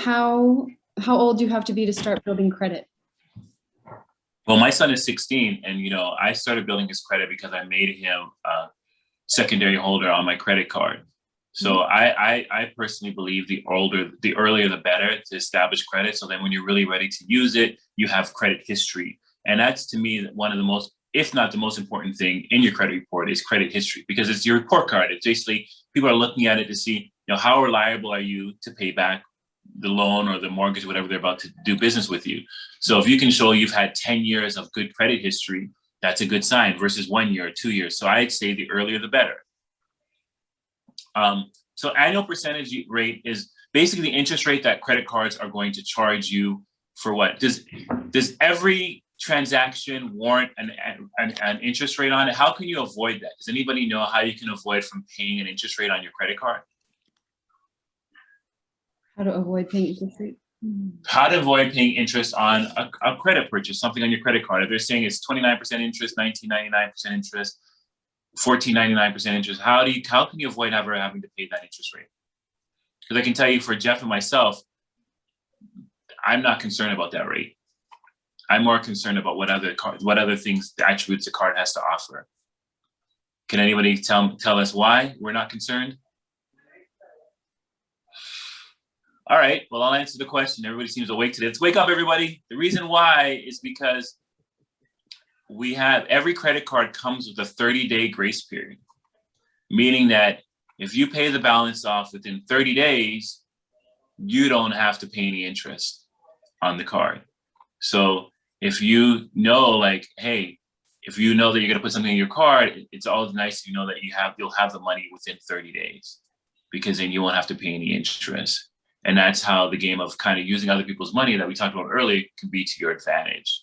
how old do you have to be to start building credit? Well, my son is 16, and I started building his credit because I made him a secondary holder on my credit card. So I personally believe the earlier the better to establish credit. So then when you're really ready to use it, you have credit history. And that's, to me, one of the most, if not the most important thing in your credit report is credit history, because it's your report card. It's basically, people are looking at it to see, how reliable are you to pay back the loan or the mortgage, whatever they're about to do business with you. So if you can show you've had 10 years of good credit history, that's a good sign versus 1 year or 2 years. So I'd say the earlier the better. So annual percentage rate is basically the interest rate that credit cards are going to charge you for what? Does every transaction warrant an interest rate on it? How can you avoid that? Does anybody know how you can avoid from paying an interest rate on your credit card? How to avoid paying interest rate? How to avoid paying interest on a credit purchase, something on your credit card. If they're saying it's 29% interest, 19.99% interest, 14.99% interest, how can you avoid ever having to pay that interest rate? Because I can tell you, for Jeff and myself, I'm not concerned about that rate. I'm more concerned about what other things, the attributes the card has to offer. Can anybody tell us why we're not concerned? All right, well, I'll answer the question. Everybody seems awake today. Let's wake up, everybody. The reason why is because we have, every credit card comes with a 30-day grace period, meaning that if you pay the balance off within 30 days, you don't have to pay any interest on the card. So if you know, like, hey, if you know that you're gonna put something in your card, it's always nice to know that you'll have the money within 30 days, because then you won't have to pay any interest. And that's how the game of kind of using other people's money that we talked about earlier can be to your advantage.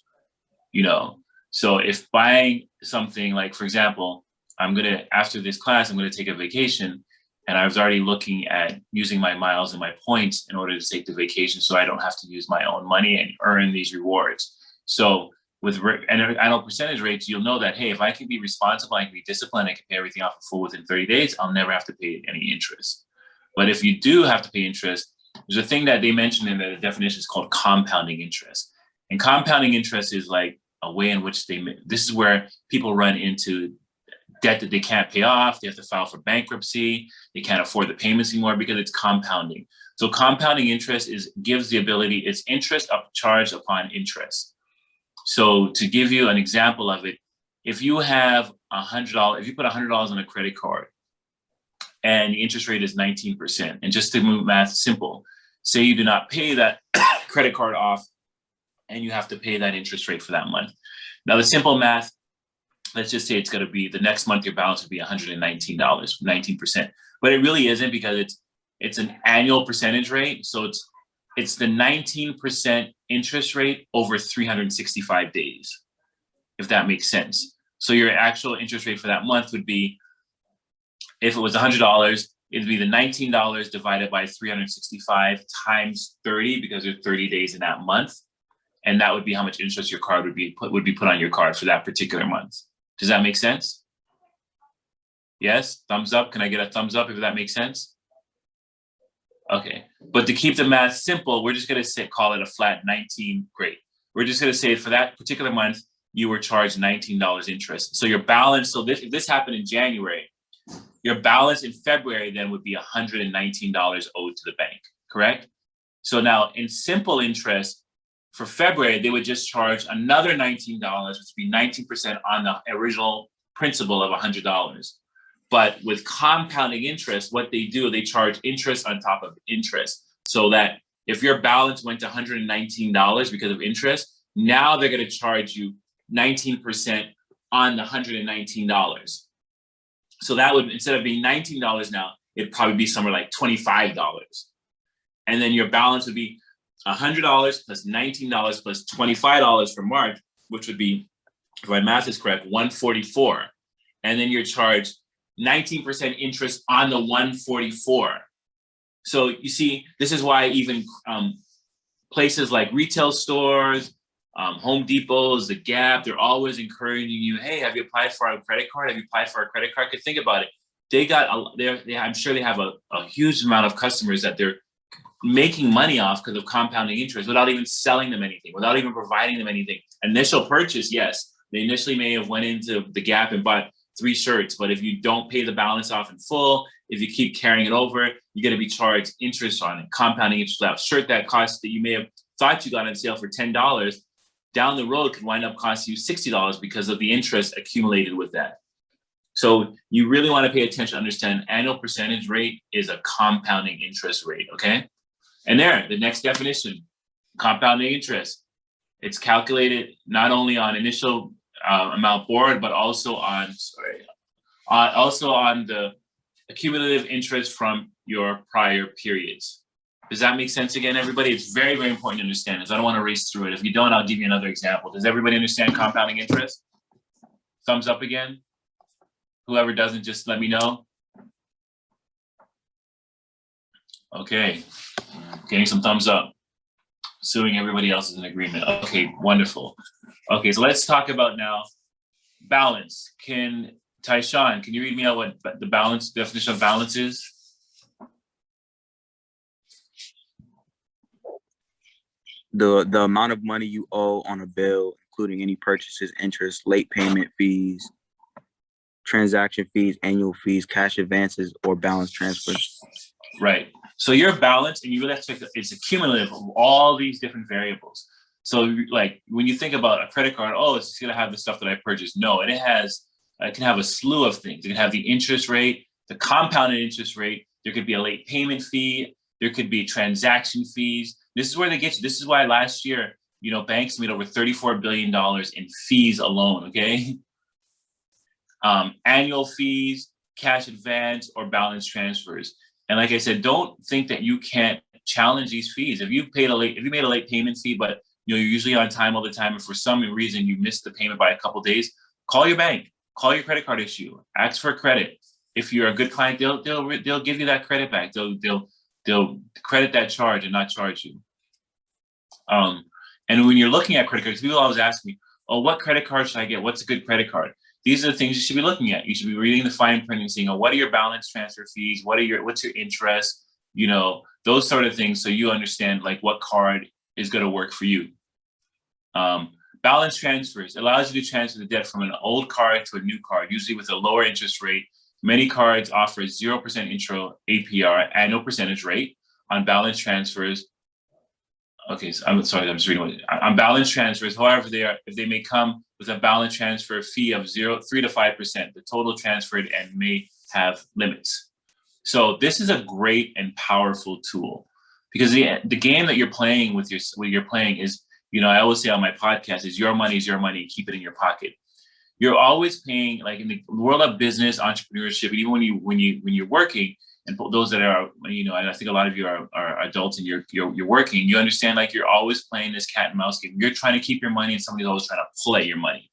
So if buying something, like, for example, after this class, I'm gonna take a vacation, and I was already looking at using my miles and my points in order to take the vacation, so I don't have to use my own money and earn these rewards. So with annual percentage rates, you'll know that, hey, if I can be responsible, I can be disciplined, I can pay everything off in full within 30 days, I'll never have to pay any interest. But if you do have to pay interest, there's a thing that they mentioned in the definition is called compounding interest. And compounding interest is like a way in which this is where people run into debt that they can't pay off. They have to file for bankruptcy. They can't afford the payments anymore because it's compounding. So compounding interest gives the ability, it's interest charged upon interest. So to give you an example of it, if you have $100, if you put $100 on a credit card and the interest rate is 19%, and just to move math simple, say you do not pay that credit card off and you have to pay that interest rate for that month. Now the simple math, let's just say it's going to be the next month your balance would be $119, 19%, but it really isn't, because it's an annual percentage rate. So it's the 19% interest rate over 365 days, if that makes sense. So your actual interest rate for that month would be, if it was $100, it'd be the $19 divided by 365 times 30, because there's 30 days in that month. And that would be how much interest your card would be put on your card for that particular month. Does that make sense? Yes, thumbs up. Can I get a thumbs up if that makes sense? Okay, but to keep the math simple, we're just gonna call it a flat 19, great. We're just gonna say for that particular month, you were charged $19 interest. So your balance, so if this happened in January, your balance in February then would be $119 owed to the bank, correct? So now in simple interest, for February, they would just charge another $19, which would be 19% on the original principal of $100. But with compounding interest, what they do, they charge interest on top of interest. So that if your balance went to $119 because of interest, now they're gonna charge you 19% on the $119. So that would, instead of being $19 now, it'd probably be somewhere like $25. And then your balance would be $100 plus $19 plus $25 for March, which would be, if my math is correct, $144. And then you're charged 19% interest on the $144. So you see, this is why even places like retail stores, Home Depots, The Gap, they're always encouraging you, hey, have you applied for our credit card? Have you applied for our credit card? Because think about it. I'm sure they have a huge amount of customers that they're making money off because of compounding interest without even selling them anything, without even providing them anything. Initial purchase, yes, they initially may have went into the Gap and bought 3 shirts, but if you don't pay the balance off in full, if you keep carrying it over, you're going to be charged interest on it, compounding interest. That shirt that cost that you may have thought you got on sale for $10 down the road could wind up costing you $60 because of the interest accumulated with that. So you really want to pay attention to understand annual percentage rate is a compounding interest rate, okay? And there, the next definition, compounding interest. It's calculated not only on initial amount borrowed, but also on, also on the accumulative interest from your prior periods. Does that make sense again, everybody? It's very, very important to understand this. I don't want to race through it. If you don't, I'll give you another example. Does everybody understand compounding interest? Thumbs up again. Whoever doesn't, just let me know. Okay, getting some thumbs up. Assuming everybody else is in agreement. Okay, wonderful. Okay, so let's talk about now balance. Tyshawn, can you read me out what the balance definition of balance is? The amount of money you owe on a bill, including any purchases, interest, late payment fees, transaction fees, annual fees, cash advances, or balance transfers. Right. So your balance, and you really have to check, it's a cumulative of all these different variables. So like when you think about a credit card, oh, it's just gonna have the stuff that I purchased. No, and it can have a slew of things. It can have the interest rate, the compounded interest rate. There could be a late payment fee. There could be transaction fees. This is where they get you. This is why last year, banks made over $34 billion in fees alone, okay? Annual fees, cash advance, or balance transfers. And like I said, don't think that you can't challenge these fees. If you made a late payment fee, but you're usually on time all the time, and for some reason you missed the payment by a couple of days, call your bank, call your credit card issue, ask for credit. If you're a good client, they'll give you that credit back. They'll credit that charge and not charge you. And when you're looking at credit cards, people always ask me, "Oh, what credit card should I get? What's a good credit card?" These are the things you should be looking at. You should be reading the fine print and seeing, what are your balance transfer fees? What's your interest? Those sort of things, so you understand like what card is going to work for you. Balance transfers allows you to transfer the debt from an old card to a new card, usually with a lower interest rate. Many cards offer 0% intro APR, annual percentage rate on balance transfers. Okay, so I'm sorry, I'm just reading on balance transfers. However, if they may come with a balance transfer fee of 3 to 5%, the total transferred and may have limits. So this is a great and powerful tool because the game that you're playing with your playing is, I always say on my podcast, is your money, keep it in your pocket. You're always paying, like in the world of business, entrepreneurship, and even when you're working. And those that are, and I think a lot of you are adults and you're working, you understand like you're always playing this cat and mouse game. You're trying to keep your money and somebody's always trying to pull at your money.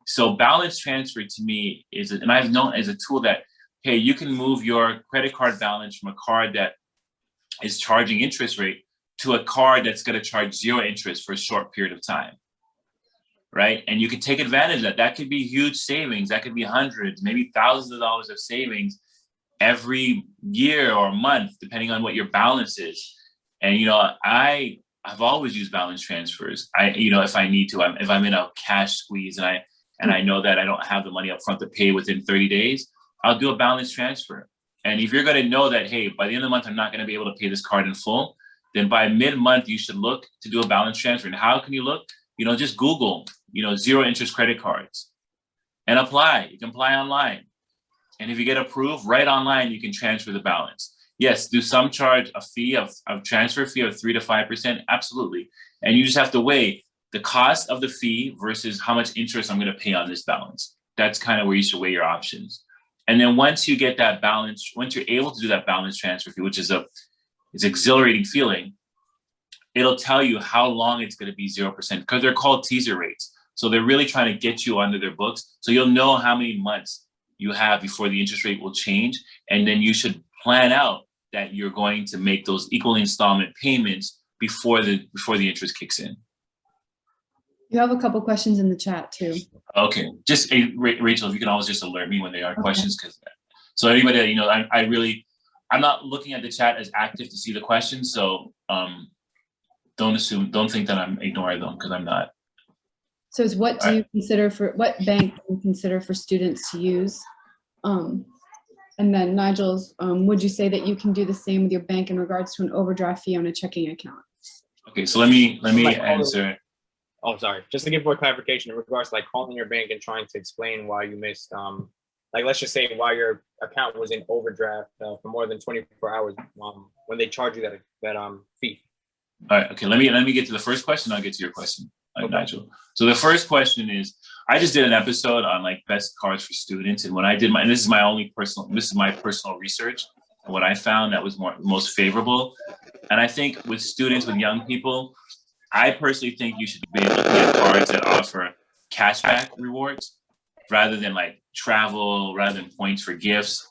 So balance transfer to me and I've known as a tool that, hey, you can move your credit card balance from a card that is charging interest rate to a card that's going to charge 0 interest for a short period of time. Right? And you can take advantage of that. That could be huge savings. That could be hundreds, maybe thousands of dollars of savings every year or month, depending on what your balance is. And, I've always used balance transfers. If I need to, if I'm in a cash squeeze and I know that I don't have the money up front to pay within 30 days, I'll do a balance transfer. And if you're going to know that, hey, by the end of the month, I'm not going to be able to pay this card in full, then by mid-month, you should look to do a balance transfer. And how can you look? Just Google, 0 interest credit cards and apply. You can apply online. And if you get approved right online, you can transfer the balance. Yes, do some charge a fee of transfer fee of 3 to 5%? Absolutely. And you just have to weigh the cost of the fee versus how much interest I'm going to pay on this balance. That's kind of where you should weigh your options. And then once you get that balance, once you're able to do that balance transfer fee, which is it's exhilarating feeling, it'll tell you how long it's going to be 0% because they're called teaser rates. So they're really trying to get you under their books. So you'll know how many months you have before the interest rate will change. And then you should plan out that you're going to make those equal installment payments before the interest kicks in. You have a couple questions in the chat too. Okay, Rachel, if you can always just alert me when there are questions, because so anybody that, I really I'm not looking at the chat as active to see the questions, so don't think that I'm ignoring them, because I'm not. So it's what do you consider for, what bank do you consider for students to use? And then Nigel's, would you say that you can do the same with your bank in regards to an overdraft fee on a checking account? Okay, so let me answer. Oh, sorry. Just to give more clarification in regards to like calling your bank and trying to explain why you missed, like let's just say why your account was in overdraft for more than 24 hours when they charge you that fee. All right, okay, let me get to the first question. I'll get to your question, Okay. Nigel. So the first question is, I just did an episode on like best cards for students, and when I did and this is my personal research, and what I found that was most favorable. And I think with students, with young people, I personally think you should be looking at cards that offer cashback rewards rather than like travel, rather than points for gifts.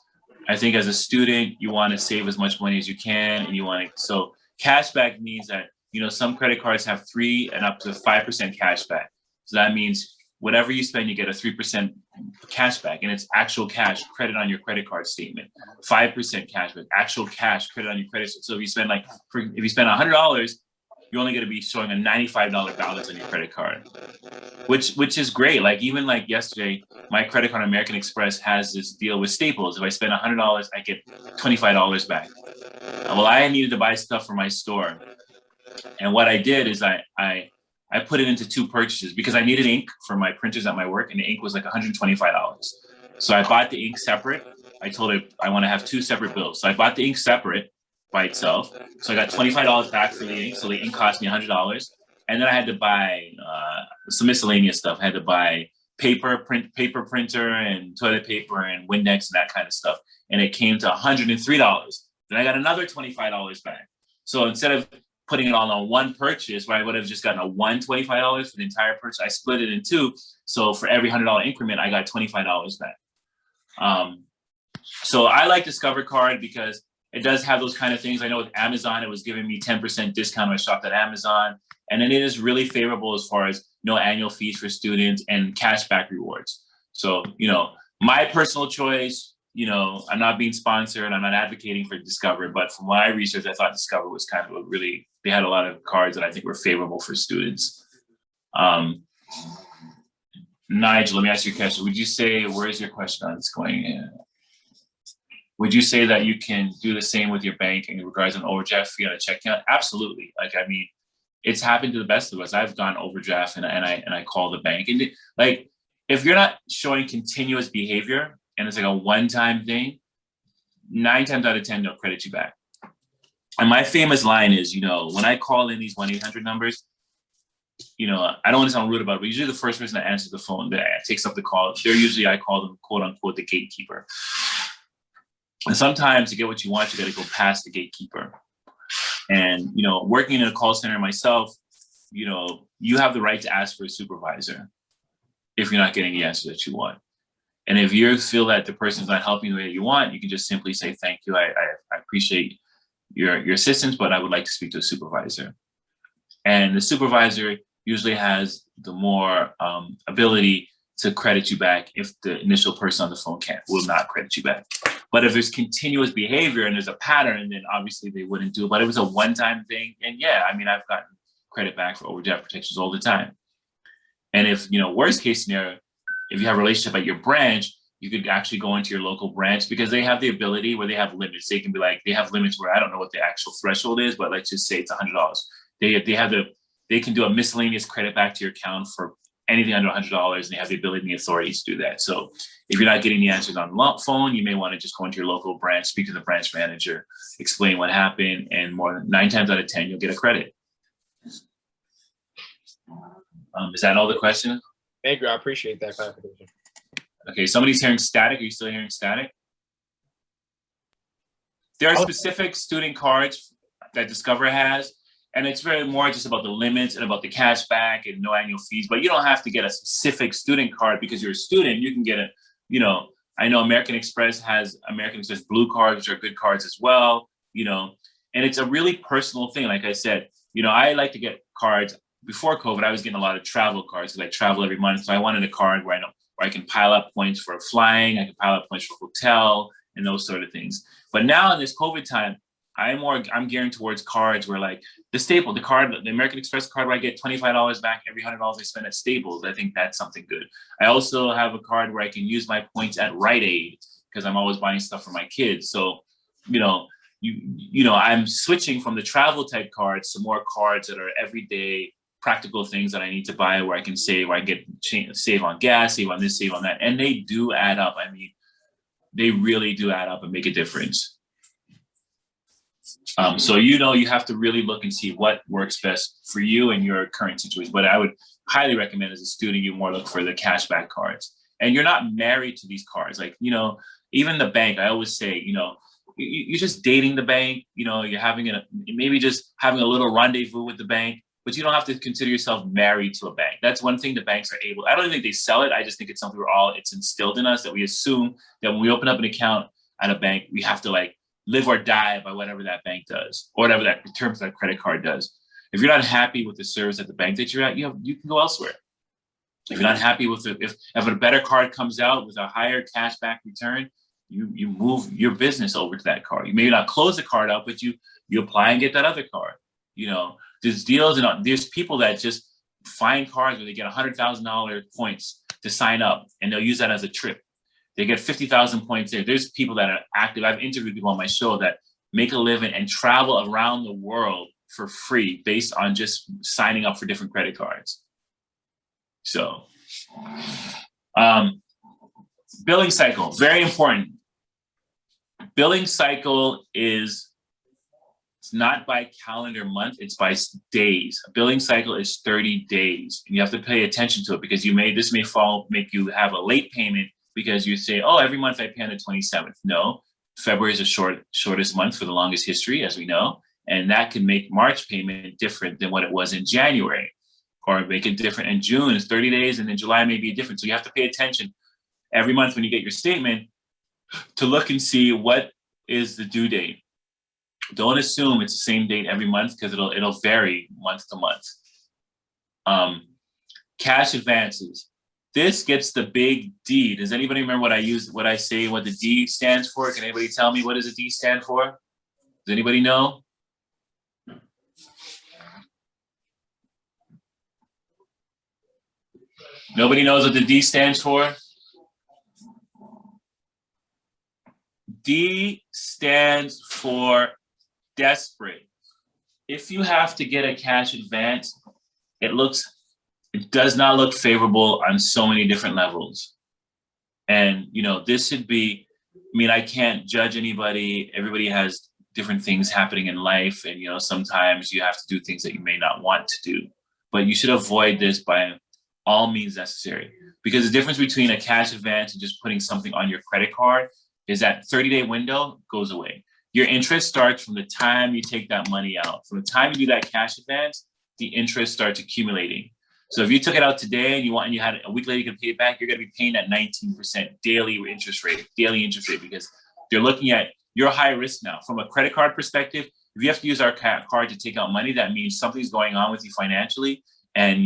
I think as a student, you want to save as much money as you can, and you want to, so cashback means that, you know, some credit cards have 3 and up to 5% cashback. So that means whatever you spend, you get a 3% cashback, and it's actual cash credit on your credit card statement. 5% cashback, actual cash credit on your credit. So if you spend if you spend $100, you're only going to be showing a $95 balance on your credit card, which is great. Like even like yesterday, my credit card American Express has this deal with Staples. If I spend $100, I get $25 back. Well, I needed to buy stuff for my store, and what I did is I put it into 2 purchases because I needed ink for my printers at my work, and the ink was like $125. So I bought the ink separate. I told it I want to have 2 separate bills. So I bought the ink separate by itself. So I got $25 back for the ink. So the ink cost me $100. And then I had to buy some miscellaneous stuff. I had to buy paper printer and toilet paper and Windex and that kind of stuff. And it came to $103. Then I got another $25 back. So instead of putting it all on one purchase, where I would have just gotten a $125 for the entire purchase, I split it in 2. So for every $100 increment, I got $25 back. So I like Discover Card because it does have those kind of things. I know with Amazon, it was giving me 10% discount when I shopped at Amazon. And then it is really favorable as far as no annual fees for students and cashback rewards. So, you know, my personal choice, you know, I'm not being sponsored, I'm not advocating for Discover, but from what I researched, I thought Discover was kind of a really, they had a lot of cards that I think were favorable for students. Nigel, let me ask you a question. Would you say, where is your question on this going in? Would you say that you can do the same with your bank in regards to an overdraft fee on a check account? Absolutely. Like, I mean, it's happened to the best of us. I've gone overdraft and I call the bank. And like, if you're not showing continuous behavior and it's like a one-time thing, 9 times out of 10, they'll credit you back. And my famous line is, you know, when I call in these 1-800 numbers, you know, I don't want to sound rude about it, but usually the first person that answers the phone, that takes up the call, they're usually, I call them, quote unquote, the gatekeeper. And sometimes to get what you want, you got to go past the gatekeeper. And, you know, working in a call center myself, you know, you have the right to ask for a supervisor if you're not getting the answer that you want. And if you feel that the person's not helping the way you want, you can just simply say, thank you, I appreciate your assistance, but I would like to speak to a supervisor. And the supervisor usually has the more ability to credit you back if the initial person on the phone will not credit you back. But if there's continuous behavior and there's a pattern, then obviously they wouldn't do it. But it was a one-time thing. And yeah, I mean, I've gotten credit back for overdraft protections all the time. And if, you know, worst case scenario, if you have a relationship at your branch, you could actually go into your local branch because they have the ability where they have limits. They can be like, they have limits where I don't know what the actual threshold is, but let's just say it's $100. They can do a miscellaneous credit back to your account for anything under $100, and they have the ability and the authority to do that. So if you're not getting the answers on the phone, you may want to just go into your local branch, speak to the branch manager, explain what happened, and more than 9 times out of 10, you'll get a credit. Is that all the questions? Thank you, I appreciate that clarification. Okay, somebody's hearing static. Are you still hearing static? There are specific student cards that Discover has, and it's very more just about the limits and about the cash back and no annual fees, but you don't have to get a specific student card because you're a student. You can get a, you know, I know American Express has American Express Blue cards, which are good cards as well, you know, and it's a really personal thing. Like I said, you know, I like to get cards. Before COVID, I was getting a lot of travel cards because I travel every month. So I wanted a card where I know where I can pile up points for flying, I can pile up points for hotel and those sort of things. But now in this COVID time, I'm gearing towards cards where like the American Express card where I get $25 back every $100 I spend at Staples. I think that's something good. I also have a card where I can use my points at Rite Aid because I'm always buying stuff for my kids. So, I'm switching from the travel type cards to more cards that are everyday practical things that I need to buy where I can save, where I get save on gas, save on this, save on that. And they do add up. I mean, they really do add up and make a difference. So, you have to really look and see what works best for you and your current situation. But I would highly recommend as a student, you more look for the cashback cards. And you're not married to these cards. Like, even the bank, I always say, you're just dating the bank, you're having maybe just having a little rendezvous with the bank, but you don't have to consider yourself married to a bank. That's one thing the banks are able. I don't think they sell it. I just think it's something it's instilled in us that we assume that when we open up an account at a bank, we have to like live or die by whatever that bank does or whatever that in terms of that credit card does. If you're not happy with the service at the bank that you're at, you can go elsewhere. If you're not happy with it, if a better card comes out with a higher cashback return, you move your business over to that card. You may not close the card out, but you apply and get that other card. There's deals and there's people that just find cards where they get $100,000 points to sign up, and they'll use that as a trip. They get 50,000 points there. There's people that are active. I've interviewed people on my show that make a living and travel around the world for free based on just signing up for different credit cards. So, billing cycle, very important. Billing cycle it's not by calendar month, it's by days. A billing cycle is 30 days. And you have to pay attention to it because this may make you have a late payment because you say, oh, every month I pay on the 27th. No, February is the shortest month for the longest history, as we know. And that can make March payment different than what it was in January, or make it different in June. It's 30 days, and then July may be different. So you have to pay attention every month when you get your statement to look and see what is the due date. Don't assume it's the same date every month because it'll vary month to month. Cash advances. This gets the big D. Does anybody remember what the D stands for? Can anybody tell me what does the D stand for? Does anybody know? Nobody knows what the D stands for? D stands for desperate. If you have to get a cash advance, it does not look favorable on so many different levels. And, this should be, I can't judge anybody. Everybody has different things happening in life. And, sometimes you have to do things that you may not want to do, but you should avoid this by all means necessary, because the difference between a cash advance and just putting something on your credit card is that 30-day window goes away. Your interest starts from the time you take that money out. From the time you do that cash advance, the interest starts accumulating. So if you took it out today and you had a week later, you can pay it back, you're going to be paying that 19% daily interest rate, because they're looking at your high risk now. From a credit card perspective, if you have to use our card to take out money, that means something's going on with you financially. And,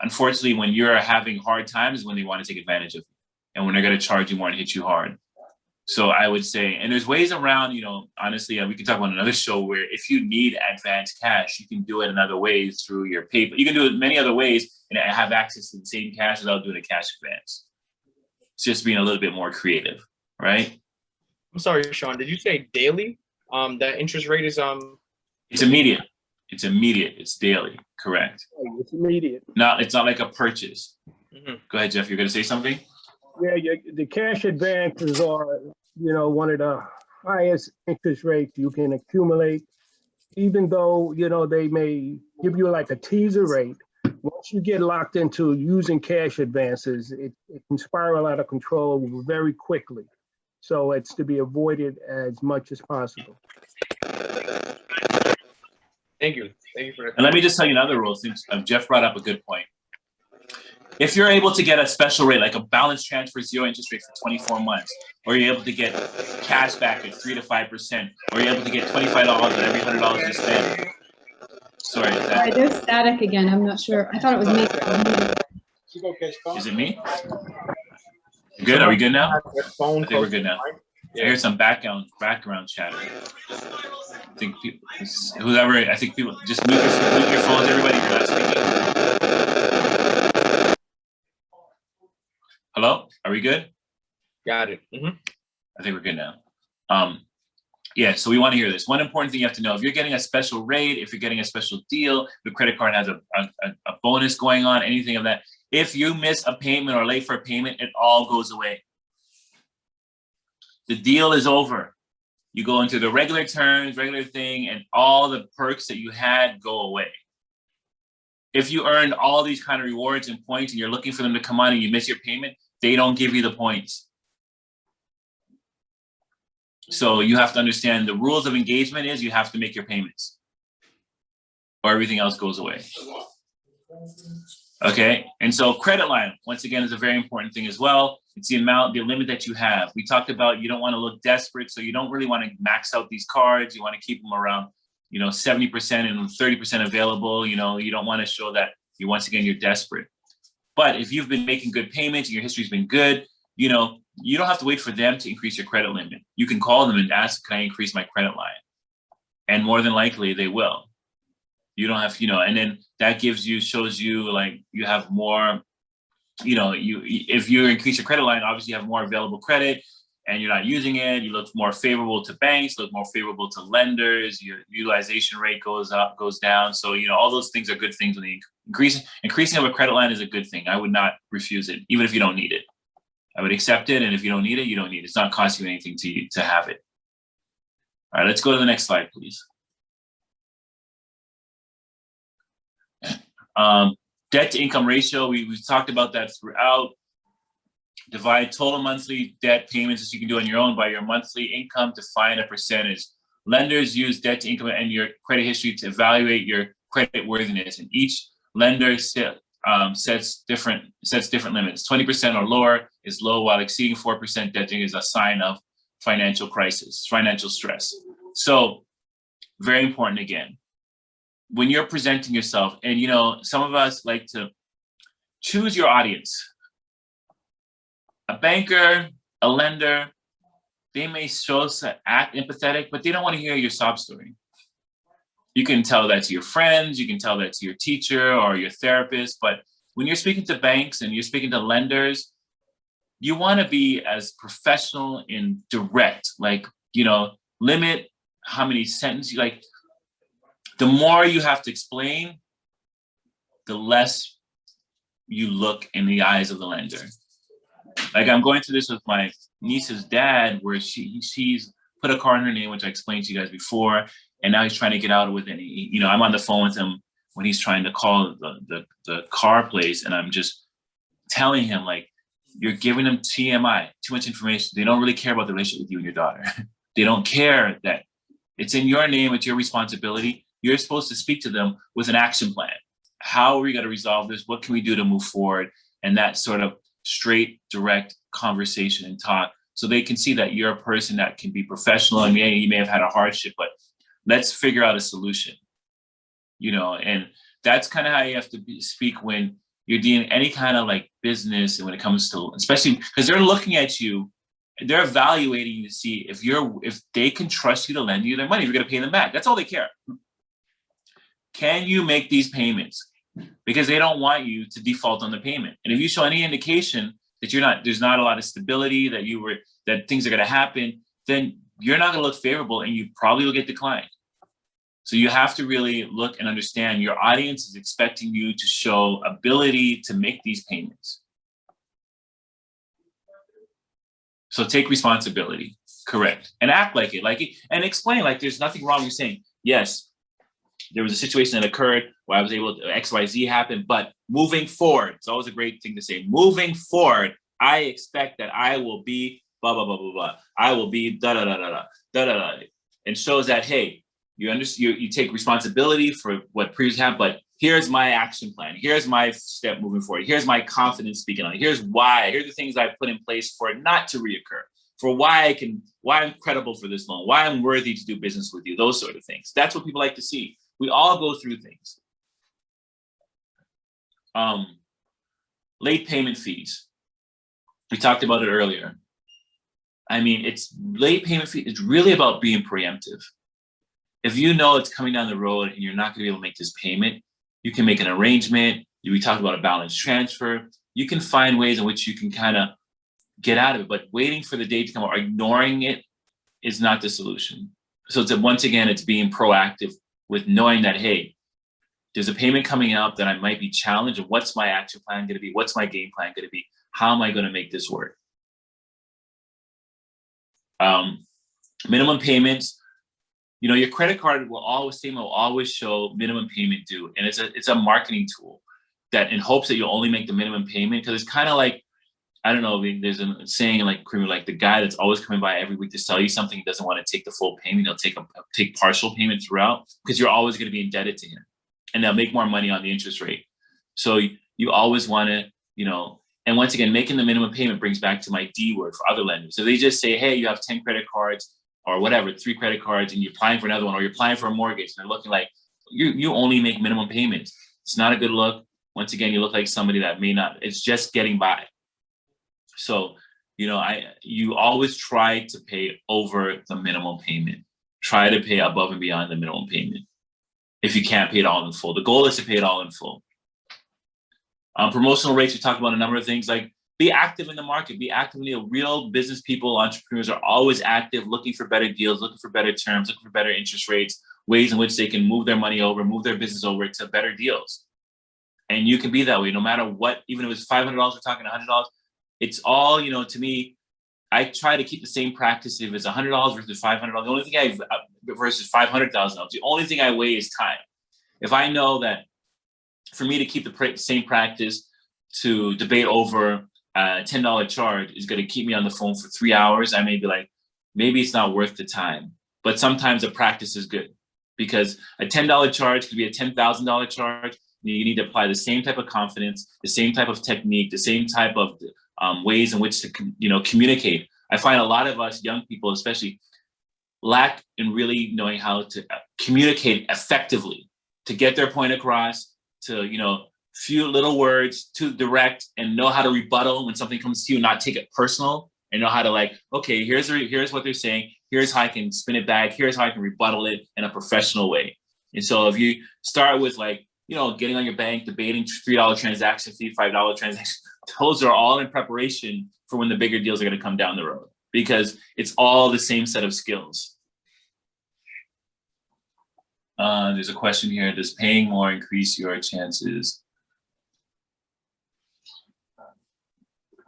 unfortunately, when you're having hard times is when they want to take advantage of you and when they're going to charge you more and hit you hard. So I would say, and there's ways around, honestly, we can talk about another show where if you need advanced cash, you can do it in other ways through your PayPal. You can do it many other ways and have access to the same cash without doing a cash advance. It's just being a little bit more creative, right? I'm sorry, Sean, did you say daily? That interest rate is It's immediate. It's immediate. It's daily. Correct. It's immediate. No, it's not like a purchase. Mm-hmm. Go ahead, Jeff. You're going to say something? Yeah, the cash advances are, one of the highest interest rates you can accumulate. Even though, they may give you like a teaser rate, once you get locked into using cash advances, it can spiral out of control very quickly. So it's to be avoided as much as possible. Thank you. Thank you for that. And let me just tell you another rule, since Jeff brought up a good point. If you're able to get a special rate, like a balance transfer 0 interest rate for 24 months, or you're able to get cash back at 3 to 5%, or you're able to get $25 on every $100 you spend. Sorry, there's static again. I'm not sure. I thought it was me. Is it me? Good? Are we good now? I think we're good now. I hear some background chatter. I think people, I think people just mute your phones, everybody. You're not speaking. Hello, are we good? Got it. I think we're good now. Yeah, so we want to hear this. One important thing you have to know, if you're getting a special rate, if you're getting a special deal, the credit card has a bonus going on, anything of that. If you miss a payment or late for a payment, it all goes away. The deal is over. You go into the regular terms, regular thing, and all the perks that you had go away. If you earned all these kind of rewards and points and you're looking for them to come on and you miss your payment, they don't give you the points. So you have to understand the rules of engagement is you have to make your payments or everything else goes away. Okay, and so credit line, once again, is a very important thing as well. It's the limit that you have. We talked about you don't want to look desperate, so you don't really want to max out these cards. You want to keep them around, 70% and 30% available. You don't want to show that once again, you're desperate. But if you've been making good payments and your history's been good, you don't have to wait for them to increase your credit limit. You can call them and ask, can I increase my credit line? And more than likely they will. You don't have, and then that shows you like you have more, if you increase your credit line, obviously you have more available credit and you're not using it. You look more favorable to banks, look more favorable to lenders, your utilization rate goes up, goes down. So, all those things are good things. When you increasing of a credit line is a good thing. I would not refuse it, even if you don't need it. I would accept it. And if you don't need it, you don't need it. It's not costing you anything to have it. All right, let's go to the next slide, please. Debt to income ratio, we've talked about that throughout. Divide total monthly debt payments as you can do on your own by your monthly income to find a percentage. Lenders use debt to income and your credit history to evaluate your credit worthiness, and each lender sets different limits. 20% or lower is low, while exceeding 4% debt is a sign of financial crisis, financial stress. So very important again. When you're presenting yourself, and some of us like to choose your audience. A banker, a lender, they may show us to act empathetic, but they don't want to hear your sob story. You can tell that to your friends, you can tell that to your teacher or your therapist, but when you're speaking to banks and you're speaking to lenders, you want to be as professional and direct, limit how many sentences, the more you have to explain, the less you look in the eyes of the lender. Like I'm going through this with my niece's dad, where she's put a car in her name, which I explained to you guys before, and now he's trying to get out with it. I'm on the phone with him when he's trying to call the car place, and I'm just telling him, you're giving them TMI, too much information. They don't really care about the relationship with you and your daughter. They don't care that it's in your name, it's your responsibility. You're supposed to speak to them with an action plan. How are we going to resolve this? What can we do to move forward? And that sort of straight, direct conversation and talk, so they can see that you're a person that can be professional, and you may have had a hardship, but let's figure out a solution. And that's kind of how you have to speak when you're doing any kind of business, and when it comes to, especially because they're looking at you, they're evaluating you to see if they can trust you to lend you their money, if you're going to pay them back. That's all they care. Can you make these payments? Because they don't want you to default on the payment. And if you show any indication that there's not a lot of stability, that things are going to happen, then you're not going to look favorable, and you probably will get declined. So you have to really look and understand your audience is expecting you to show ability to make these payments. So take responsibility, correct, and act like it, and explain there's nothing wrong with saying, yes, there was a situation that occurred where I was able to XYZ happen, but moving forward, it's always a great thing to say. Moving forward, I expect that I will be blah blah blah blah blah. I will be da da da da da da da da, and shows that hey, you take responsibility for what previously happened, but here's my action plan. Here's my step moving forward. Here's my confidence speaking on it. Here's why. Here's the things I've put in place for it not to reoccur. For why I'm credible for this loan. Why I'm worthy to do business with you. Those sort of things. That's what people like to see. We all go through things. Late payment fees. We talked about it earlier. I mean, it's late payment fee. It's really about being preemptive. If you know it's coming down the road and you're not going to be able to make this payment, you can make an arrangement. We talked about a balance transfer. You can find ways in which you can kind of get out of it, but waiting for the day to come or ignoring it is not the solution. So it's once again, it's being proactive with knowing that, hey, there's a payment coming up that I might be challenged. And what's my action plan going to be? What's my game plan going to be? How am I going to make this work? Minimum payments. You know, your credit card will always show minimum payment due, and it's a marketing tool that in hopes that you'll only make the minimum payment, because it's kind of like, I don't know, there's a saying like the guy that's always coming by every week to sell you something, he doesn't want to take the full payment. He'll take partial payment throughout, because you're always going to be indebted to him, and they'll make more money on the interest rate. So you always want to, you know, and once again, making the minimum payment brings back to my D word for other lenders. So they just say, hey, you have 10 credit cards or whatever, 3 credit cards, and you're applying for another one, or you're applying for a mortgage, and they're looking like you only make minimum payments. It's not a good look. Once again, you look like somebody that may not, it's just getting by. So, you know, you always try to pay over the minimum payment. Try to pay above and beyond the minimum payment. If you can't pay it all in full, the goal is to pay it all in full. Promotional rates, we talked about a number of things, like be active in the market, be active in the real business people, entrepreneurs are always active, looking for better deals, looking for better terms, looking for better interest rates, ways in which they can move their money over, move their business over to better deals. And you can be that way, no matter what, even if it's $500, we're talking $100. It's all, you know, to me, I try to keep the same practice. If it's $100 versus $500, the only thing versus $500,000, the only thing I weigh is time. If I know that for me to keep the same practice to debate over a $10 charge is going to keep me on the phone for 3 hours, I may be like, maybe it's not worth the time. But sometimes a practice is good, because a $10 charge could be a $10,000 charge. You need to apply the same type of confidence, the same type of technique, the same type of ways in which to communicate. I find a lot of us young people, especially, lack in really knowing how to communicate effectively, to get their point across, to, you know, few little words, too direct, and know how to rebuttal when something comes to you, not take it personal, and know how to, like, okay, here's what they're saying, here's how I can spin it back, here's how I can rebuttal it in a professional way. And so if you start with, like, you know, getting on your bank, debating $3 transaction fee, $5 transaction, those are all in preparation for when the bigger deals are going to come down the road, because it's all the same set of skills. There's a question here. Does paying more increase your chances?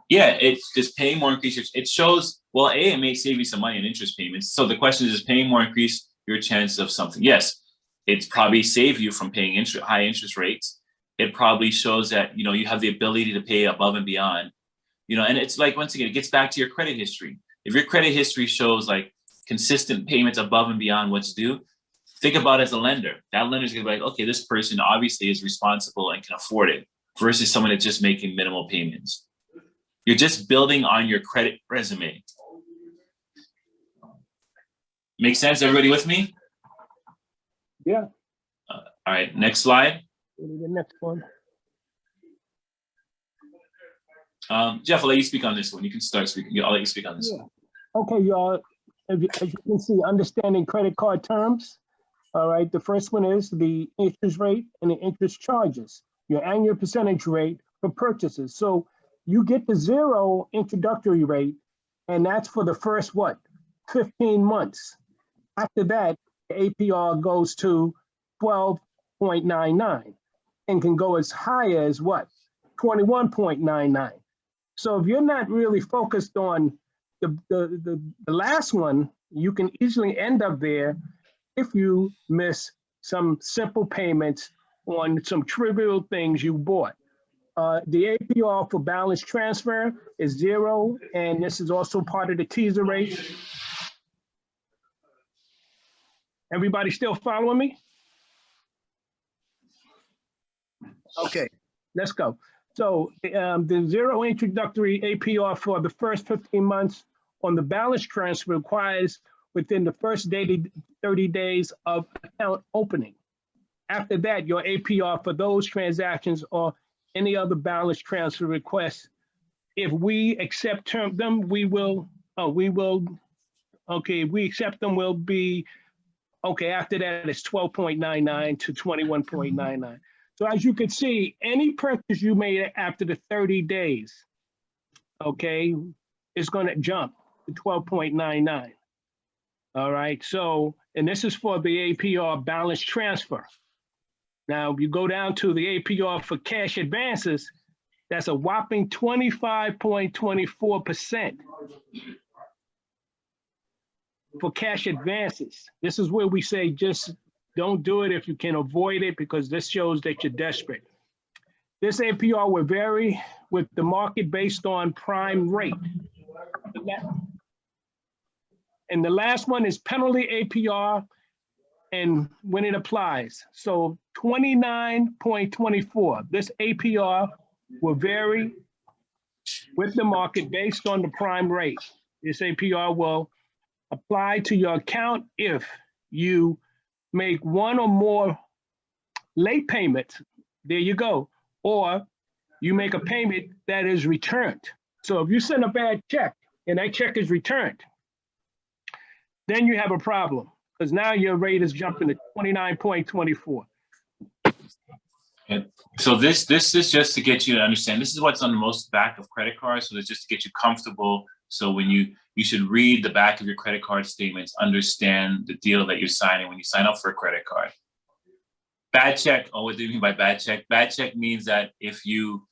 Yeah, it's just paying more increase your, it shows, well, it may save you some money in interest payments. So the question is paying more increase your chances of something? Yes, it's probably save you from paying high interest rates. It probably shows that, you know, you have the ability to pay above and beyond, you know, and it's like, once again, it gets back to your credit history. If your credit history shows like consistent payments above and beyond what's due, think about it as a lender. That lender's gonna be like, okay, this person obviously is responsible and can afford it, versus someone that's just making minimal payments. You're just building on your credit resume. Make sense? Everybody with me? Yeah. All right, next slide. The next one. Jeff, I'll let you speak on this one. You can start speaking. I'll let you speak on this one. Okay, y'all. As you can see, understanding credit card terms. All right, the first one is the interest rate and the interest charges, your annual percentage rate for purchases. So you get the 0 introductory rate, and that's for the first, 15 months. After that, the APR goes to 12.99 and can go as high as 21.99. So if you're not really focused on the last one, you can easily end up there if you miss some simple payments on some trivial things you bought. The APR for balance transfer is 0, and this is also part of the teaser rate. Everybody still following me? Okay, let's go. So the 0 introductory APR for the first 15 months on the balance transfer requires within the first 30 days of account opening. After that, your APR for those transactions or any other balance transfer requests, if we accept them, we will Oh, we will, okay, if we accept them, will be, okay, after that, it's 12.99 to 21.99. So as you can see, any purchase you made after the 30 days, okay, is gonna jump to 12.99. All right, so, and this is for the APR balance transfer. Now, if you go down to the APR for cash advances, that's a whopping 25.24% for cash advances. This is where we say just don't do it if you can avoid it, because this shows that you're desperate. This APR will vary with the market based on prime rate. And the last one is penalty APR and when it applies. So 29.24, this APR will vary with the market based on the prime rate. This APR will apply to your account if you make one or more late payments, there you go, or you make a payment that is returned. So if you send a bad check and that check is returned, then you have a problem, because now your rate is jumping to 29.24. So this is just to get you to understand. This is what's on the most back of credit cards. So it's just to get you comfortable. So when you should read the back of your credit card statements, understand the deal that you're signing when you sign up for a credit card. Bad check. Oh, what do you mean by bad check? Bad check means that if you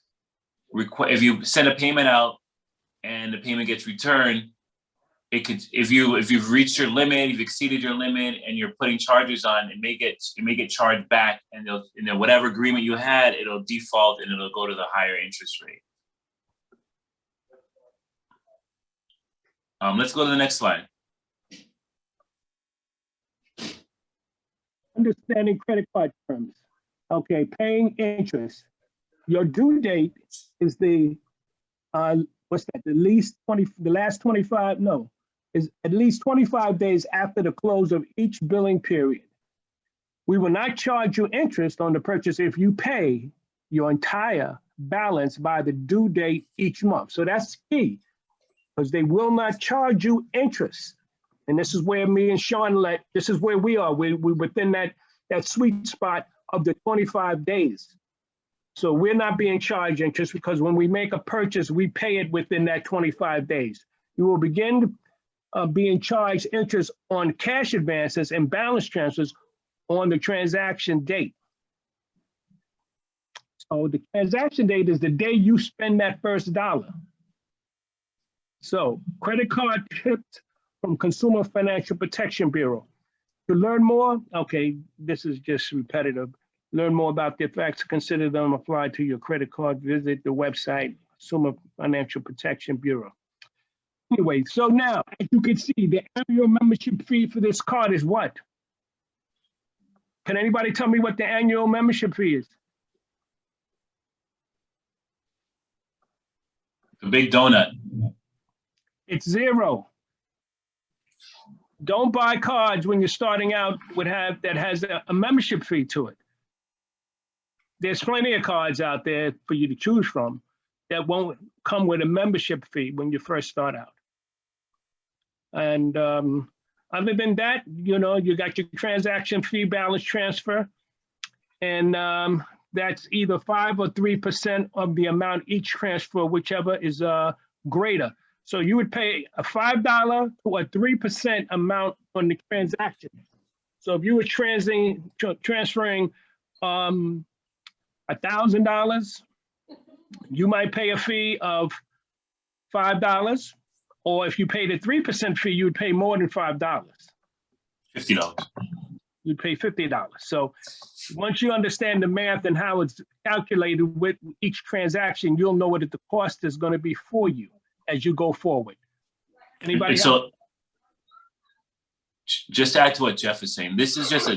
send a payment out and the payment gets returned, it could, if you've reached your limit, you've exceeded your limit, and you're putting charges on, it may get charged back, and they'll, whatever agreement you had, it'll default and it'll go to the higher interest rate. Let's go to the next slide. Understanding credit card terms. Okay, paying interest. Your due date is the what's that? The last 25? No, is at least 25 days after the close of each billing period. We will not charge you interest on the purchase if you pay your entire balance by the due date each month. So that's key, because they will not charge you interest. And this is where me and Sean this is where we are. We're within that sweet spot of the 25 days. So we're not being charged interest, because when we make a purchase, we pay it within that 25 days. You will begin being charged interest on cash advances and balance transfers on the transaction date. So the transaction date is the day you spend that first dollar. So credit card tips from Consumer Financial Protection Bureau. To learn more, okay, this is just repetitive. Learn more about the effects, consider them applied to your credit card, visit the website, Consumer Financial Protection Bureau. Anyway, so now, as you can see, the annual membership fee for this card is what? Can anybody tell me what the annual membership fee is? The big donut. It's $0. Don't buy cards when you're starting out that has a membership fee to it. There's plenty of cards out there for you to choose from that won't come with a membership fee when you first start out. And other than that, you got your transaction fee, balance transfer, and that's either 5 or 3% of the amount each transfer, whichever is greater. So you would pay a $5 to a 3% amount on the transaction. So if you were transferring $1,000, you might pay a fee of $5, or if you paid a 3% fee, you would pay more than $5. $50. You'd pay $50. So once you understand the math and how it's calculated with each transaction, you'll know what the cost is going to be for you as you go forward. Anybody else? So just to add to what Jeff is saying, this is just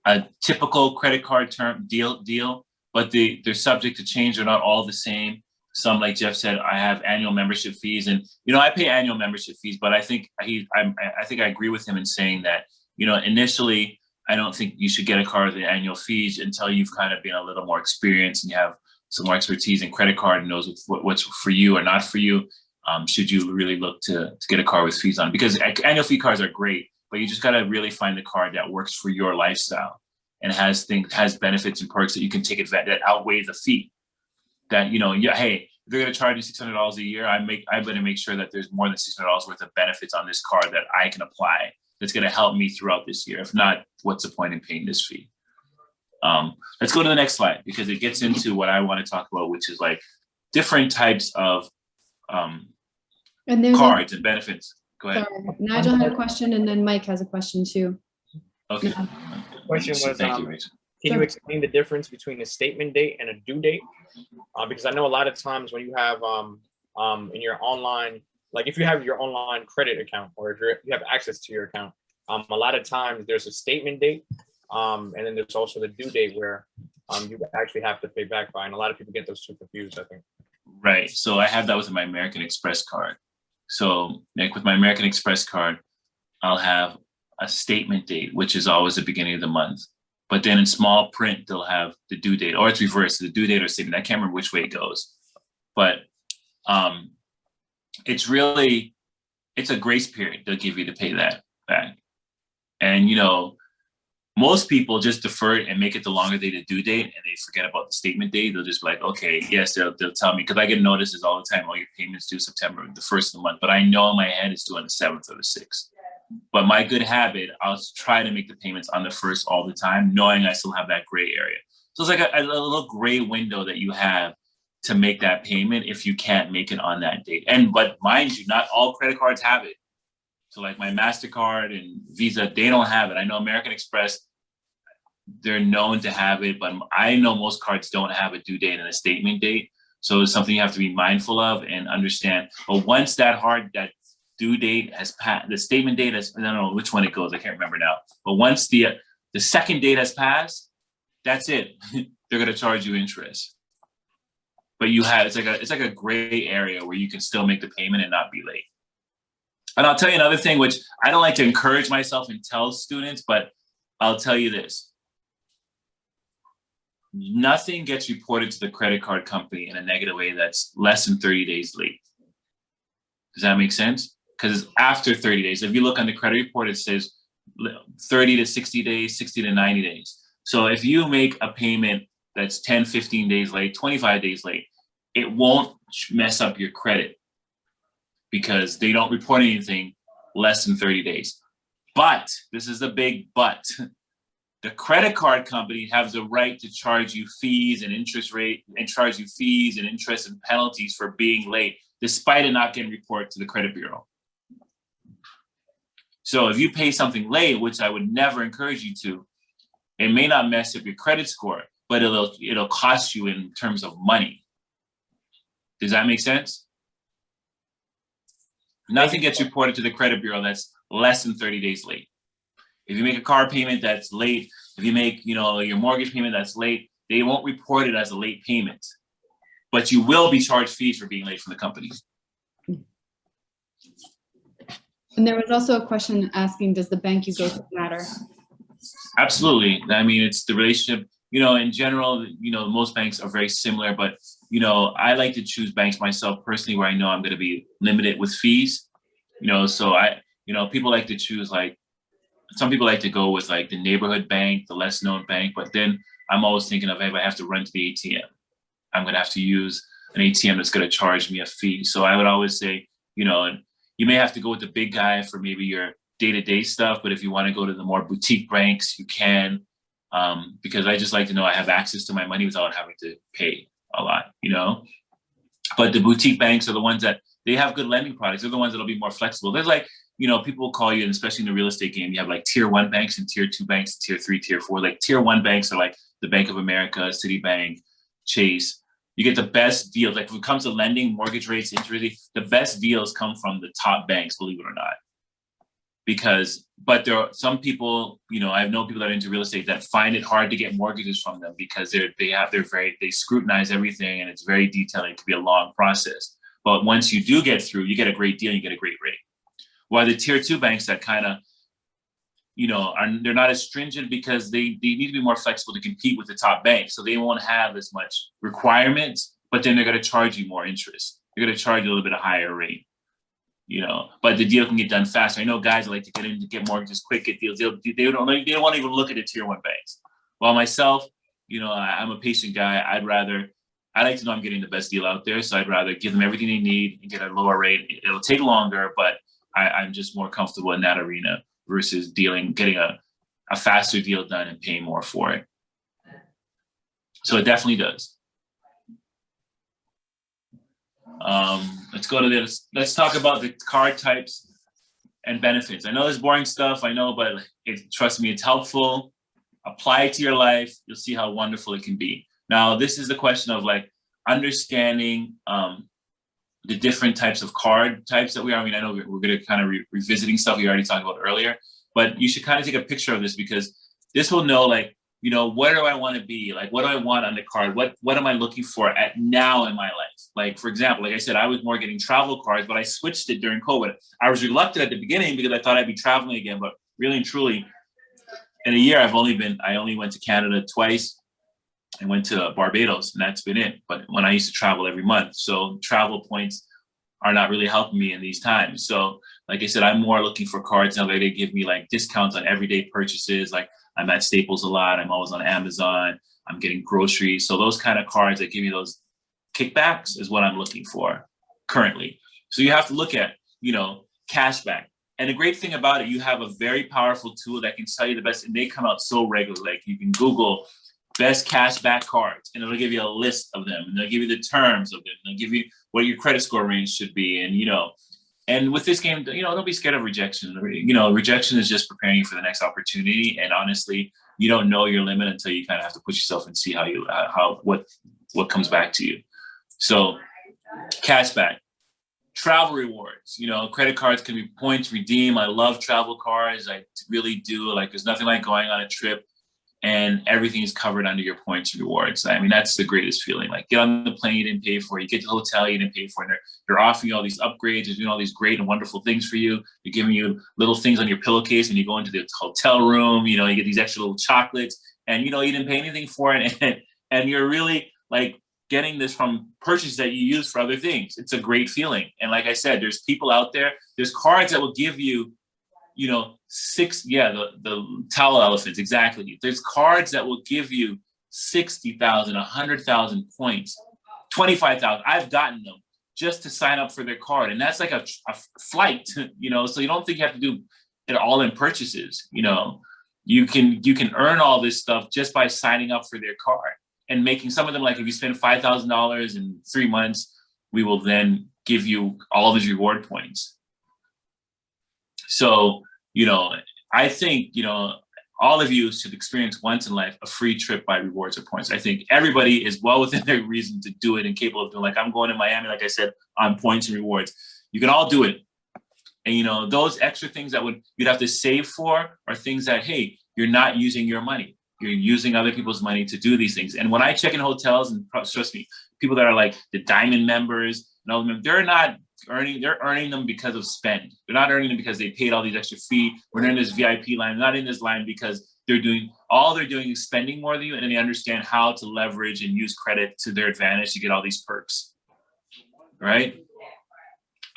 a typical credit card term deal, but they're subject to change. They're not all the same. Some, like Jeff said, I have annual membership fees, and I pay annual membership fees. But I think I agree with him in saying that initially I don't think you should get a card with the annual fees until you've kind of been a little more experienced and you have some more expertise in credit card and knows what's for you or not for you. should you really look to get a card with fees on it. Because annual fee cards are great, but you just got to really find the card that works for your lifestyle and has benefits and perks that you can take advantage that outweigh the fee. That, you know, hey, if they're going to charge you $600 a year, I better make sure that there's more than $600 worth of benefits on this card that I can apply that's going to help me throughout this year. If not, what's the point in paying this fee? Let's go to the next slide, because it gets into what I want to talk about, which is like different types of cards and benefits. Go ahead. Sorry, Nigel had a question, and then Mike has a question too. Okay. Yeah. Question was, Thank you, Rachel. can you explain the difference between a statement date and a due date? Because I know a lot of times when you have in your online, like if you have your online credit account, or if you have access to your account, a lot of times there's a statement date, and then there's also the due date where you actually have to pay back by, and a lot of people get those two confused, I think. Right. So I have that with my American Express card. So like with my American Express card, I'll have a statement date, which is always the beginning of the month. But then in small print, they'll have the due date, or it's reversed, the due date or statement. I can't remember which way it goes. But it's a grace period they'll give you to pay that back. And, you know, most people just defer it and make it the longer date due date, and they forget about the statement date. They'll just be like, okay, yes, they'll tell me, because I get notices all the time, oh, your payment's due September, the 1st of the month. But I know in my head it's due on the 7th or the 6th. But my good habit, I'll try to make the payments on the 1st all the time, knowing I still have that gray area. So it's like a little gray window that you have to make that payment if you can't make it on that date. But mind you, not all credit cards have it. So like my MasterCard and Visa, they don't have it. I know American Express, they're known to have it, but I know most cards don't have a due date and a statement date. So it's something you have to be mindful of and understand. But once that due date has passed, the statement date has, I don't know which one it goes, I can't remember now. But once the second date has passed, that's it. They're gonna charge you interest. But it's like a gray area where you can still make the payment and not be late. And I'll tell you another thing, which I don't like to encourage myself and tell students, but I'll tell you this. Nothing gets reported to the credit card company in a negative way that's less than 30 days late. Does that make sense? Because after 30 days, if you look on the credit report, it says 30 to 60 days, 60 to 90 days. So if you make a payment that's 10, 15 days late, 25 days late, it won't mess up your credit because they don't report anything less than 30 days. But, this is the big but, the credit card company has the right to charge you fees and interest rate, and charge you fees and interest and penalties for being late, despite it not getting reported to the credit bureau. So if you pay something late, which I would never encourage you to, it may not mess up your credit score, but it'll cost you in terms of money. Does that make sense? Nothing gets reported to the credit bureau that's less than 30 days late. If you make a car payment that's late, if you make, your mortgage payment that's late, they won't report it as a late payment, but you will be charged fees for being late from the company. And there was also a question asking, does the bank you go to matter? Absolutely. I mean, it's the relationship, in general, most banks are very similar, but, I like to choose banks myself personally where I know I'm going to be limited with fees, so people like to choose, like, some people like to go with like the neighborhood bank, the less known bank, but then I'm always thinking of, if I have to run to the ATM, I'm going to have to use an ATM that's going to charge me a fee. So I would always say, and you may have to go with the big guy for maybe your day-to-day stuff, but if you want to go to the more boutique banks, you can, because I just like to know I have access to my money without having to pay a lot, But the boutique banks are the ones that they have good lending products. They're the ones that'll be more flexible. There's like, people will call you, and especially in the real estate game, you have like tier 1 banks and tier 2 banks, tier 3, tier 4. Like tier 1 banks are like the Bank of America, Citibank, Chase. You get the best deals. Like if it comes to lending, mortgage rates, interest rates, the best deals come from the top banks, believe it or not. But there are some people, I know people that are into real estate that find it hard to get mortgages from them because they scrutinize everything and it's very detailed. It could be a long process. But once you do get through, you get a great deal, you get a great rate. While the tier 2 banks that kind of, they're not as stringent because they need to be more flexible to compete with the top banks. So they won't have as much requirements, but then they're going to charge you more interest. they're going to charge you a little bit of higher rate, you know, but the deal can get done faster. I know guys that like to get in to get mortgages quick, get deals. They don't want to even look at the tier 1 banks. While myself, you know, I'm a patient guy. I like to know I'm getting the best deal out there. So I'd rather give them everything they need and get a lower rate. It'll take longer, but I'm just more comfortable in that arena versus getting a faster deal done and paying more for it. So it definitely does. Let's go to this. Let's talk about the card types and benefits. I know this is boring stuff, I know, but trust me, it's helpful. Apply it to your life. You'll see how wonderful it can be. Now, this is the question of like understanding the different types of card types that we are. I mean, I know we're going to kind of revisiting stuff we already talked about earlier, but you should kind of take a picture of this because this will know, like, you know, where do I want to be? Like, what do I want on the card? What am I looking for at now in my life? Like, for example, like I said, I was more getting travel cards, but I switched it during COVID. I was reluctant at the beginning because I thought I'd be traveling again, but really and truly, in a year, I only went to Canada twice. I went to Barbados, and that's been it. But when I used to travel every month, so travel points are not really helping me in these times. So, like I said, I'm more looking for cards now that they give me like discounts on everyday purchases. Like I'm at Staples a lot. I'm always on Amazon. I'm getting groceries. So those kind of cards that give me those kickbacks is what I'm looking for currently. So you have to look at, you know, cashback. And the great thing about it, you have a very powerful tool that can tell you the best, and they come out so regularly. Like you can Google best cashback cards, and it'll give you a list of them, and they'll give you the terms of them, and they'll give you what your credit score range should be, and you know. And with this game, you know, don't be scared of rejection. You know, rejection is just preparing you for the next opportunity. And honestly, you don't know your limit until you kind of have to push yourself and see what comes back to you. So, cashback. Travel rewards, you know, credit cards can be points redeem. I love travel cards. I really do. Like, there's nothing like going on a trip and everything is covered under your points and rewards. I mean, that's the greatest feeling. Like, get on the plane, you didn't pay for it. You get to the hotel, you didn't pay for it. They're offering you all these upgrades. They're doing all these great and wonderful things for you. They're giving you little things on your pillowcase when you go into the hotel room. You know, you get these extra little chocolates, and you know, you didn't pay anything for it, and you're really like getting this from purchases that you use for other things. It's a great feeling. And like I said, there's people out there, there's cards that will give you, you know, the towel elephants, exactly. There's cards that will give you 60,000, 100,000 points, 25,000. I've gotten them just to sign up for their card. And that's like a flight, you know, so you don't think you have to do it all in purchases, you know. You can earn all this stuff just by signing up for their card. And making some of them, like if you spend $5,000 in 3 months, we will then give you all these reward points. So, you know, I think, you know, all of you should experience once in life a free trip by rewards or points. I think everybody is well within their reason to do it and capable of doing. Like I'm going to Miami, like I said, on points and rewards. You can all do it. And, you know, those extra things that you'd have to save for are things that, hey, you're not using your money. You're using other people's money to do these things. And when I check in hotels, and trust me, people that are like the diamond members and all of them, they're earning them because of spend. They're not earning them because they paid all these extra fee. We're in this VIP line, not in this line because they're doing is spending more than you, and then they understand how to leverage and use credit to their advantage to get all these perks, right?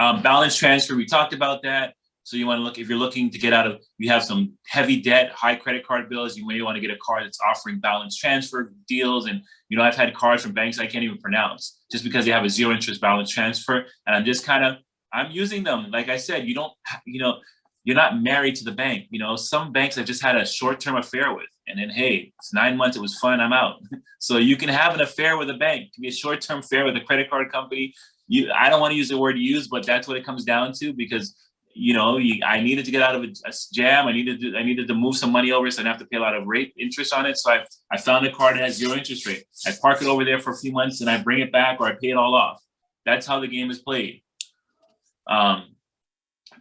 Balance transfer, we talked about that. So you want to look, if you're looking to get out of, you have some heavy debt, high credit card bills, you may want to get a card that's offering balance transfer deals. And, you know, I've had cards from banks I can't even pronounce just because they have a 0 interest balance transfer. And I'm just I'm using them. Like I said, you're not married to the bank. You know, some banks I just had a short-term affair with. And then, hey, it's 9 months, it was fun, I'm out. So you can have an affair with a bank. It can be a short-term affair with a credit card company. I don't want to use the word use, but that's what it comes down to because you know, I needed to get out of a jam. I needed to move some money over so I didn't have to pay a lot of interest on it. So I found a card that has 0 interest rate. I park it over there for a few months and I bring it back or I pay it all off. That's how the game is played.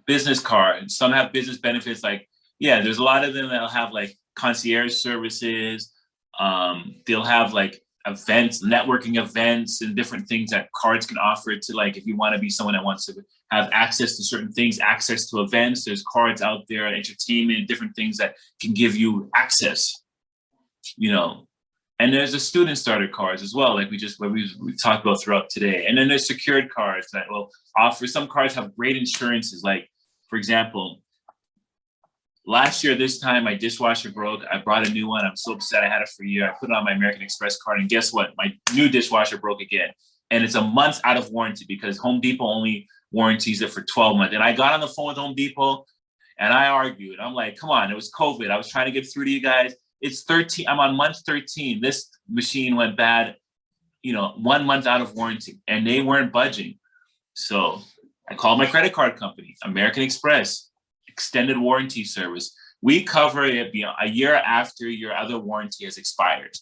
Business cards. Some have business benefits. Like, yeah, there's a lot of them that'll have like concierge services. They'll have like events, networking events, and different things that cards can offer to, like, if you want to be someone that wants to have access to certain things, access to events, there's cards out there, entertainment, different things that can give you access, you know. And there's the student starter cards as well, like we talked about throughout today. And then there's secured cards that will offer. Some cards have great insurances. Like, for example, last year this time my dishwasher broke. I brought a new one. I'm so upset. I had it for a year. I put it on my American Express card, and guess what? My new dishwasher broke again, and it's a month out of warranty because Home Depot only warranties it for 12 months. And I got on the phone with Home Depot, and I argued. I'm like, come on, it was COVID. I was trying to get through to you guys. It's 13. I'm on month 13. This machine went bad, 1 month out of warranty, and they weren't budging. So I called my credit card company, American Express, extended warranty service. We cover it beyond a year after your other warranty has expired.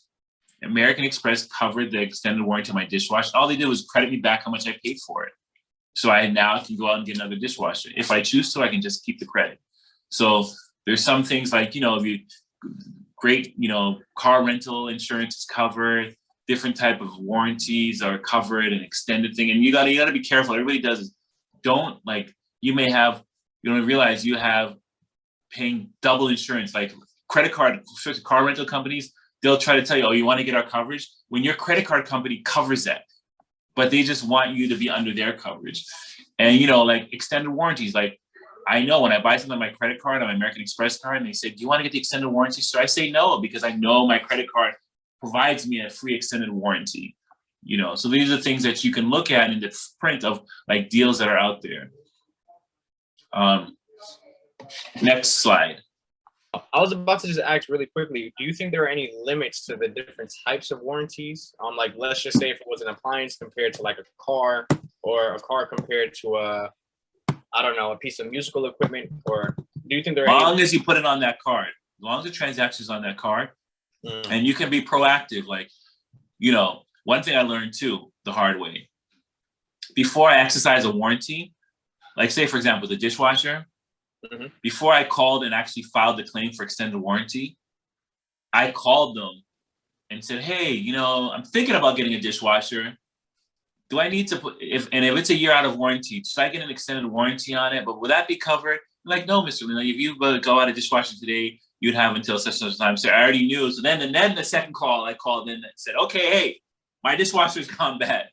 American Express covered the extended warranty on my dishwasher. All they did was credit me back how much I paid for it. So I now can go out and get another dishwasher. If I choose to, I can just keep the credit. So there's some things like, great, car rental insurance is covered, different type of warranties are covered, and extended thing. And you gotta be careful. Everybody does is you don't realize you have paying double insurance, like credit card, car rental companies, they'll try to tell you, oh, you want to get our coverage? When your credit card company covers that, but they just want you to be under their coverage. And, like extended warranties, like I know when I buy something on my credit card, on my American Express card, and they say, do you want to get the extended warranty? So I say no, because I know my credit card provides me a free extended warranty, So these are things that you can look at in the print of like deals that are out there. Next slide. I was about to just ask really quickly, do you think there are any limits to the different types of warranties? Like, let's just say if it was an appliance compared to like a car, or a car compared to a piece of musical equipment, or do you think there are as long as you put it on that card, as long as the transaction is on that card, and you can be proactive. Like, one thing I learned too, the hard way, before I exercise a warranty, like say, for example, the dishwasher, before I called and actually filed the claim for extended warranty, I called them and said, hey, I'm thinking about getting a dishwasher. Do I need to if it's a year out of warranty, should I get an extended warranty on it? But would that be covered? I'm like, no, Mr. Lina, if you go out of dishwasher today, you'd have until such and such time. So I already knew. So then the second call, I called in and said, okay, hey, my dishwasher's gone bad.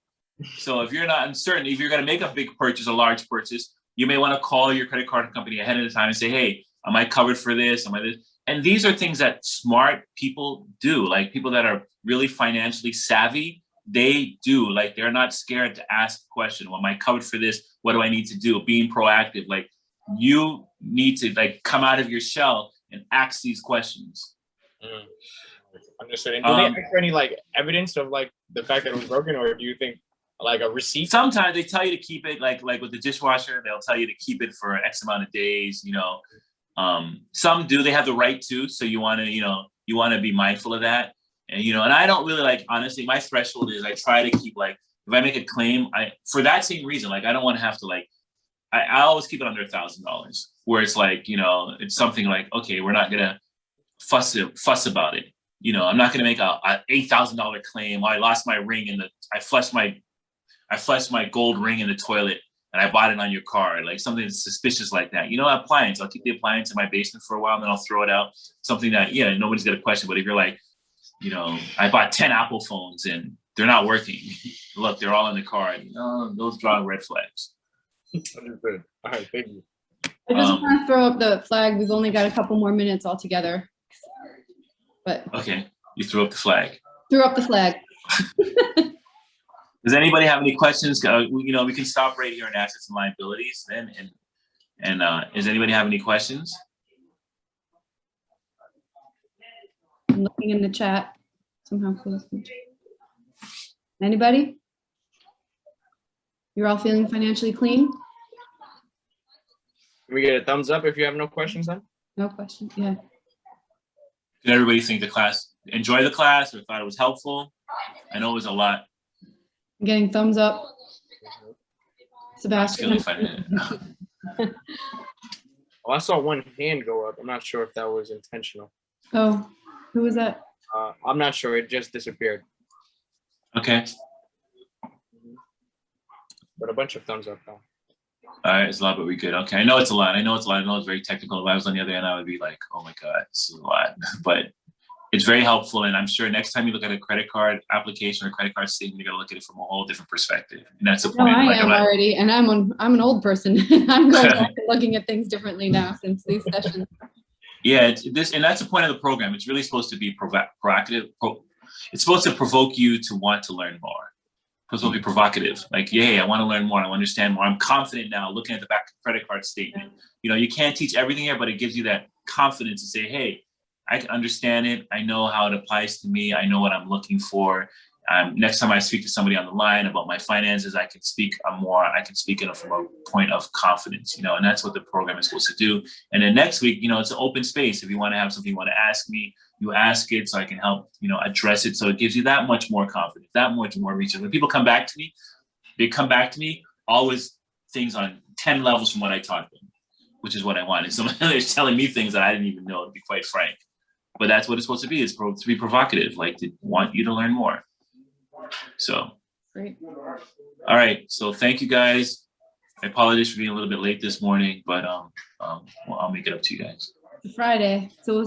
So if you're not uncertain, if you're going to make a big purchase, a large purchase, you may want to call your credit card company ahead of the time and say, hey, am I covered for this? Am I this? And these are things that smart people do, like people that are really financially savvy, they do. Like, they're not scared to ask the question, well, am I covered for this? What do I need to do? Being proactive. Like, you need to come out of your shell and ask these questions. Understood. And do they ask for any evidence of the fact that it was broken, or do you think a receipt? Sometimes they tell you to keep it, like with the dishwasher, they'll tell you to keep it for X amount of days. Some do. They have the right to. So you want to be mindful of that. And and I don't really honestly, my threshold is I try to keep if I make a claim, for that same reason, I don't want to have to I always keep it under $1,000, where it's it's something okay, we're not gonna fuss about it. I'm not gonna make a $8,000 claim. I lost my ring I flushed my gold ring in the toilet and I bought it on your card, something suspicious like that. Appliance, I'll keep the appliance in my basement for a while and then I'll throw it out. Something that, nobody's gonna question. But if you're I bought 10 Apple phones and they're not working. Look, they're all in the card. Those draw red flags. Understood. All right, thank you. I just want to throw up the flag. We've only got a couple more minutes altogether. But okay, you threw up the flag. Threw up the flag. Does anybody have any questions? We can stop right here and assets and liabilities then. And does anybody have any questions? I'm looking in the chat. Somehow closed. Anybody? You're all feeling financially clean? Can we get a thumbs up if you have no questions then? No questions. Yeah. Did everybody think enjoy the class, or thought it was helpful? I know it was a lot. I'm getting thumbs up. Sebastian. Well, I saw one hand go up. I'm not sure if that was intentional. Oh, who was that? I'm not sure. It just disappeared. Okay. But a bunch of thumbs up though. All right, it's a lot, but we're good. Okay, I know it's a lot. I know it's very technical. If I was on the other end, I would be like, oh my God, this is a lot. But it's very helpful. And I'm sure next time you look at a credit card application or credit card statement, you're gonna look at it from a whole different perspective. And that's the No, point. I Like, am already, and I'm an old person. I'm going back and looking at things differently now since these sessions. Yeah, and that's the point of the program. It's really supposed to be proactive. It's supposed to provoke you to want to learn more. It's supposed to be provocative. Like, yeah, I want to learn more. I want to understand more. I'm confident now looking at the back credit card statement. You know, you can't teach everything here, but it gives you that confidence to say, hey, I can understand it. I know how it applies to me. I know what I'm looking for. Next time I speak to somebody on the line about my finances, I can speak from a point of confidence, you know, and that's what the program is supposed to do. And then next week, you know, it's an open space. If you want to have something you want to ask me, you ask it so I can help, you know, address it. So it gives you that much more confidence, that much more research. When people come back to me, they come back to me always things on 10 levels from what I taught them, which is what I want. And so they're telling me things that I didn't even know, to be quite frank. But that's what it's supposed to be. It's supposed to be provocative, like to want you to learn more. So, Great. All right. So thank you guys. I apologize for being a little bit late this morning, but I'll make it up to you guys. It's Friday, so we'll